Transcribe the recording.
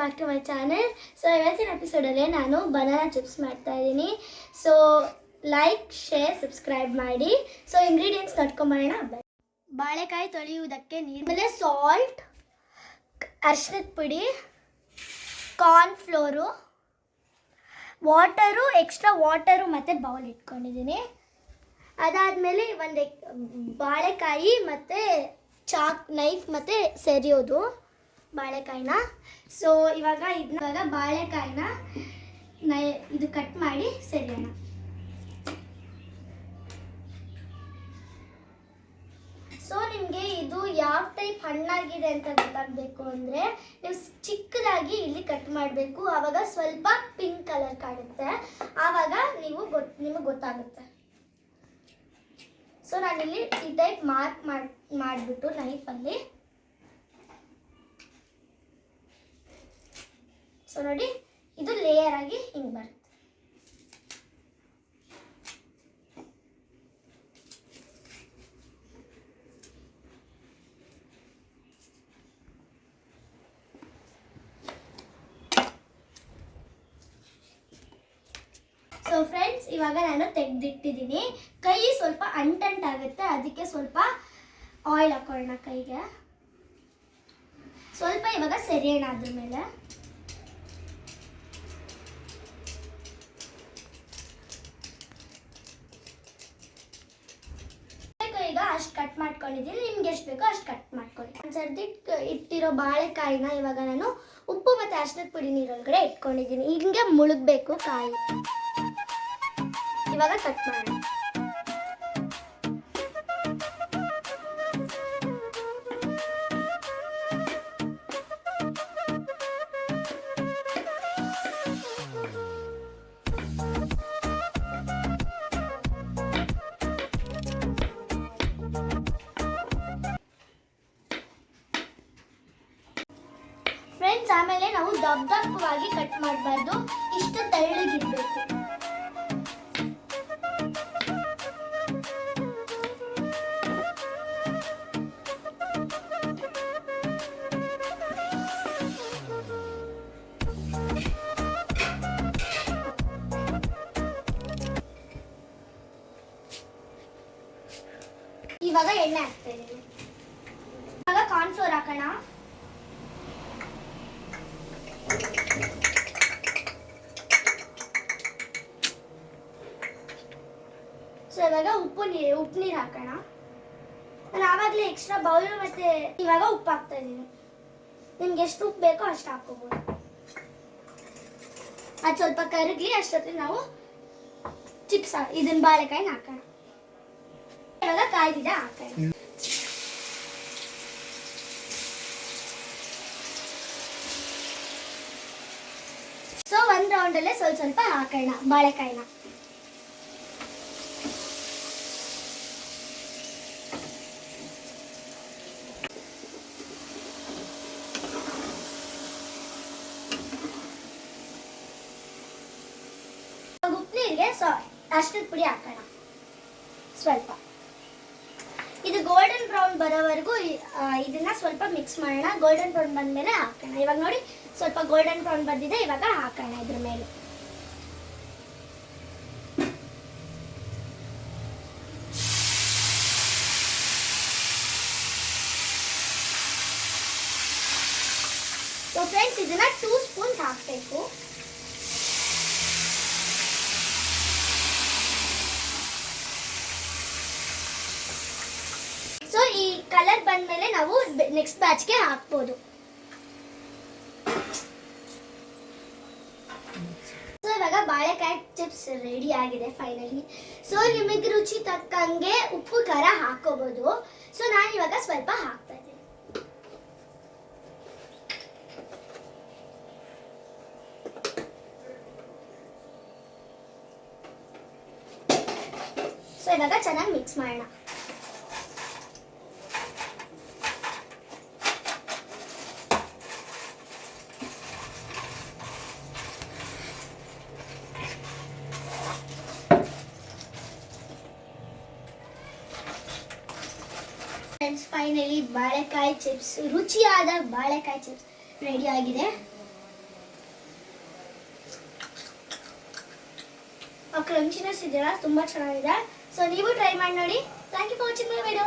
Back to my channel. So ಇವತ್ತಿನ ಎಪಿಸೋಡಲ್ಲಿ ನಾನು ಬನಾನಾ ಚಿಪ್ಸ್ ಮಾಡ್ತಾ ಇದ್ದೀನಿ. ಸೊ ಲೈಕ್, ಶೇರ್, ಸಬ್ಸ್ಕ್ರೈಬ್ ಮಾಡಿ. ಸೊ ಇಂಗ್ರೀಡಿಯೆಂಟ್ಸ್ ನೋಡ್ಕೊಂಬರೋಣ. ಬಾಳೆಕಾಯಿ ತೊಳೆಯುವುದಕ್ಕೆ ನೀರು, ಆಮೇಲೆ ಸಾಲ್ಟ್, ಅರಿಶಿನದ ಪುಡಿ, ಕಾರ್ನ್ಫ್ಲೋರು, ವಾಟರು, ಎಕ್ಸ್ಟ್ರಾ ವಾಟರು ಮತ್ತು ಬೌಲ್ ಇಟ್ಕೊಂಡಿದ್ದೀನಿ. ಅದಾದಮೇಲೆ ಒಂದು ಬಾಳೆಕಾಯಿ ಮತ್ತು ನೈಫ್ ಮತ್ತು ಸರಿಯೋದು ಬಾಳೆಕಾಯಿನ. ಸೊ ಇವಾಗ ಬಾಳೆಕಾಯಿನ ಇದು ಕಟ್ ಮಾಡಿ ಸರಿಯೋಣ. ಸೊ ನಿಮಗೆ ಇದು ಯಾವ ಟೈಪ್ ಹಣ್ಣಾಗಿದೆ ಅಂತ ಗೊತ್ತಾಗಬೇಕು ಅಂದರೆ ನೀವು ಚಿಕ್ಕದಾಗಿ ಇಲ್ಲಿ ಕಟ್ ಮಾಡಬೇಕು. ಆವಾಗ ಸ್ವಲ್ಪ ಪಿಂಕ್ ಕಲರ್ ಕಾಣುತ್ತೆ, ಆವಾಗ ನಿಮಗೆ ಗೊತ್ತಾಗುತ್ತೆ. ಸೊ ನಾನಿಲ್ಲಿ ಈ ಟೈಪ್ ಮಾರ್ಕ್ ಮಾಡಿಬಿಟ್ಟು ನೈಫಲ್ಲಿ, ಸೊ ನೋಡಿ ಇದು ಲೇಯರ್ ಆಗಿ ಹಿಂಗೆ ಬರುತ್ತೆ. ಸೊ ಫ್ರೆಂಡ್ಸ್, ಇವಾಗ ನಾನು ತೆಗೆದಿಟ್ಟಿದ್ದೀನಿ. ಕೈ ಸ್ವಲ್ಪ ಅಂಟಂಟಾಗುತ್ತೆ, ಅದಕ್ಕೆ ಸ್ವಲ್ಪ ಆಯಿಲ್ ಹಾಕೊಳ್ಳೋಣ ಕೈಗೆ. ಸ್ವಲ್ಪ ಇವಾಗ ಸರಿಯೋಣ ಅದ್ರ ಮೇಲೆ. ಈಗ ಅಷ್ಟು ಕಟ್ ಮಾಡ್ಕೊಂಡಿದ್ದೀನಿ, ನಿಮ್ಗೆ ಎಷ್ಟು ಬೇಕೋ ಅಷ್ಟು ಕಟ್ ಮಾಡ್ಕೊಳ್ಳಿ. ಒಂದು ಸರ್ದಿ ಇಟ್ಟಿರೋ ಬಾಳೆಕಾಯಿನ ಇವಾಗ ನಾನು ಉಪ್ಪು ಮತ್ತು ಅರಿಶಿನದ ಪುಡಿ ನೀರೊಳಗಡೆ ಇಟ್ಕೊಂಡಿದ್ದೀನಿ. ಹಿಂಗೆ ಮುಳುಗಬೇಕು ಕಾಯಿ. ಇವಾಗ ಕಟ್ ಮಾಡೋಣ. ಫ್ರೆಂಡ್ಸ್, ಆಮೇಲೆ ನಾವು ದಪ್ಪವಾಗಿ ಕಟ್ ಮಾಡಬಾರ್ದು, ಇಷ್ಟು ತೆಳ್ಳಗಿರ್ಬೇಕು. ಇವಾಗ ಎಣ್ಣೆ ಹಾಕ್ತಾ ಇದ್ದೀನಿ. ಇವಾಗ ಕಾರ್ನ್ಫ್ಲೋರ್ ಹಾಕೋಣ. ಸೊ ಇವಾಗ ಉಪ್ಪು ನೀರು ಹಾಕೋಣ. ನಾನು ಆವಾಗಲೇ ಎಕ್ಸ್ಟ್ರಾ ಬೌಲ್ ಮತ್ತೆ ಇವಾಗ ಉಪ್ಪು ಹಾಕ್ತಾ ಇದ್ದೀನಿ. ನಿಮ್ಗೆ ಎಷ್ಟು ಉಪ್ಪು ಬೇಕೋ ಅಷ್ಟು ಹಾಕೋಬೋದು. ಅದು ಸ್ವಲ್ಪ ಕರಗಲಿ, ಅಷ್ಟೊತ್ತಿಗೆ ನಾವು ಚಿಪ್ಸ್ ಇದನ್ನ ಬಾಳೆಕಾಯಿನ ಹಾಕೋಣ. ಇವಾಗ ಕಾಯ್ದಿದೆ ಹಾಕೋಣ. ಸೊ ಒಂದು ರೌಂಡಲ್ಲೇ ಸ್ವಲ್ಪ ಹಾಕೋಣ ಬಾಳೆಕಾಯಿನ. ಉಪ್ಪು ಅರಿಶಿನದ ಪುಡಿ ಹಾಕೋಣ ಸ್ವಲ್ಪ. ಇದು ಗೋಲ್ಡನ್ ಬ್ರೌನ್ ಬರೋವರೆಗೂ ಇದನ್ನ ಸ್ವಲ್ಪ ಮಿಕ್ಸ್ ಮಾಡೋಣ. ಗೋಲ್ಡನ್ ಬ್ರೌನ್ ಬಂದಮೇಲೆ ಹಾಕೋಣ. ಇವಾಗ ನೋಡಿ ಸ್ವಲ್ಪ ಗೋಲ್ಡನ್ ಬ್ರೌನ್ ಬಂದಿದೆ, ಇವಾಗ ಹಾಕೋಣ ಇದ್ರ ಮೇಲೆ. ಸೊ ಫ್ರೆಂಡ್ಸ್, ಇದನ್ನ 2 ಸ್ಪೂನ್ಸ್ ಹಾಕಬೇಕು. ಸೊ ಈ ಕಲರ್ ಬಂದ್ಮೇಲೆ ನಾವು ನೆಕ್ಸ್ಟ್ ಬ್ಯಾಚ್ಗೆ ಹಾಕ್ಬೋದು. ಸೊ ಇವಾಗ ಬಾಳೆಕಾಯಿ ಚಿಪ್ಸ್ ರೆಡಿ ಆಗಿದೆ ಫೈನಲಿ. ಸೊ ನಿಮಗೆ ರುಚಿ ತಕ್ಕಂಗೆ ಉಪ್ಪು ಖಾರ ಹಾಕೋಬಹುದು. ಸೊ ನಾನು ಇವಾಗ ಸ್ವಲ್ಪ ಹಾಕ್ತಾ ಇದ್ದೀನಿ. ಸೊ ಇವಾಗ ಚೆನ್ನಾಗಿ ಮಿಕ್ಸ್ ಮಾಡೋಣ. ಫ್ರೆಂಡ್ಸ್, ಫೈನಲಿ ಬಾಳೆಕಾಯಿ ಚಿಪ್ಸ್, ರುಚಿಯಾದ ಬಾಳೆಕಾಯಿ ಚಿಪ್ಸ್ ರೆಡಿ ಆಗಿದೆ. ಕ್ರಂಚಿನೆಸ್ ಇದೆಯಲ್ಲ ತುಂಬ ಚೆನ್ನಾಗಿದೆ. ಸೊ ನೀವು ಟ್ರೈ ಮಾಡಿ ನೋಡಿ. Thank you for watching my video.